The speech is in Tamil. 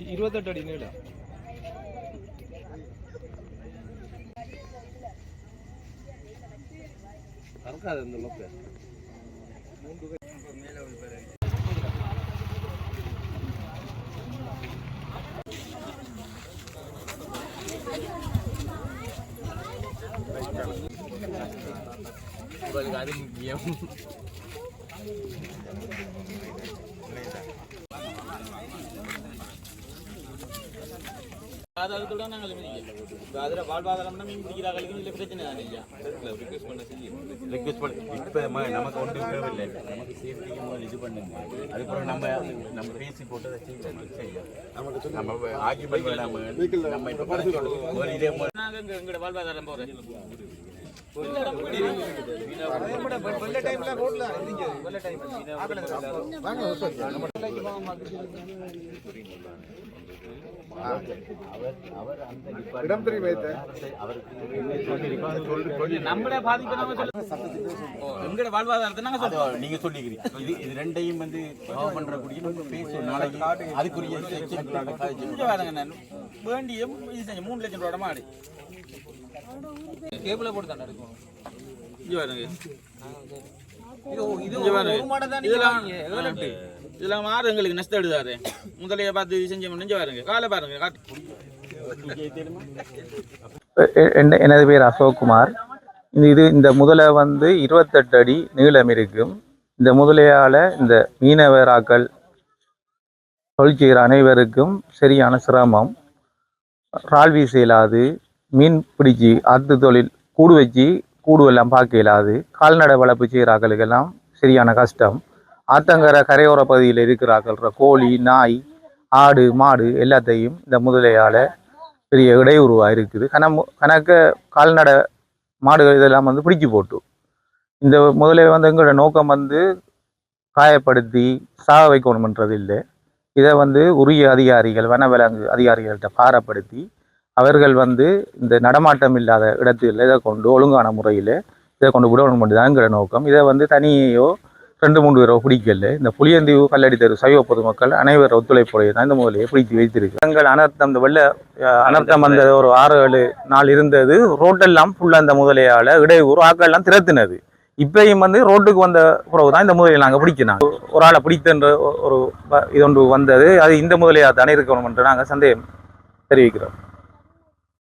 28 அடி நீளம். கறக்காது இந்த லோக்கு. அது முக்கியம். ஆதாரத்துடன் நாங்கள் அதில் வாழ்வாதாரம்னா மீன் பிடிக்கிறார்களுக்கு இல்லை பிரச்சனை தான் இல்லையா? ரிக்வெஸ்ட் பண்ண சொல்லி ரிக்வெஸ்ட் பண்ணி இப்போ நமக்கு ஒன்றும் தேவையில்லை. நமக்கு சேஃப்டிக்கு முதல் இது பண்ணுங்க. அதுக்கப்புறம் நம்ம பேசி போட்டு அதை செய்யலாம். நமக்கு நம்ம ஆக்கியபடி நம்ம இப்போ இதே மாதிரி நாங்கள் எங்களோட வாழ்வாதாரம் போகிறேன். நீங்க சொல்லிக்கிறீங்க இது ரெண்டையும் வந்து பண்றக்கூடிய நாளைக்கு அதுக்குரிய வேண்டிய 3 லட்சம் ரூபாய் மாடு கேபிள போட்டு தானே இருக்கும். இதெல்லாம் மாறு எங்களுக்கு நஷ்டம் எடுத்தாரு. முதலைய பார்த்து செஞ்சு நெஞ்சு பாருங்க, காலை பாருங்க காட்டு. எனது பேர் அசோக்குமார். இந்த முதலை வந்து 28 அடி நீளம் இருக்கும். இந்த முதலையால் இந்த மீனவராக்கள் தொழில் செய்கிற அனைவருக்கும் சரியான சிரமம். ரால் வீச இயலாது, மீன் பிடிச்சி அத்து தொழில் கூடு வச்சு கூடுவெல்லாம் பார்க்க இயலாது. கால்நடை வளர்ப்பு செய்கிறார்களுக்கெல்லாம் சரியான கஷ்டம். ஆத்தங்கரை கரையோர பகுதியில் இருக்கிறார்கள் கோழி, நாய், ஆடு, மாடு எல்லாத்தையும் இந்த முதலையால் பெரிய இடையூறுவாக இருக்குது. கணக்க கால்நடை மாடுகள் இதெல்லாம் வந்து பிடிச்சி போட்டு இந்த முதலை வந்து எங்களோட நோக்கம் வந்து காயப்படுத்தி சாக வைக்கணுமன்றது இல்லை. இதை வந்து உரிய அதிகாரிகள், வனவிலங்கு அதிகாரிகள்கிட்ட பாரப்படுத்தி அவர்கள் வந்து இந்த நடமாட்டம் இல்லாத இடத்துல இதை கொண்டு ஒழுங்கான முறையில் இதை கொண்டு விடணும் மட்டும் தான் எங்களோட நோக்கம். இதை வந்து தனியோ 2-3 பேரோ பிடிக்கல. இந்த புளியந்தீவு, கல்லடி தெரு சைவ பொதுமக்கள் அனைவர் ஒத்துழைப்புடைய தான் இந்த முதலையை பிடித்து வைத்திருக்கு. எங்கள் அனர்த்தம், இந்த வெள்ள அனர்த்தம் வந்த ஒரு 6-7 நாள் இருந்தது. ரோட்டெல்லாம் ஃபுல்லாக இந்த முதலையால் இடையூறு ஆக்கெல்லாம் திறத்தினது. இப்பயும் வந்து ரோட்டுக்கு வந்த பிறகு தான் இந்த முதலையை நாங்கள் பிடிக்கினாங்க. ஒரு ஆளை பிடித்தன்ற ஒரு இது ஒன்று வந்தது. அது இந்த முதலையாக தானே இருக்கணும் என்று நாங்கள் சந்தேகம் தெரிவிக்கிறோம்.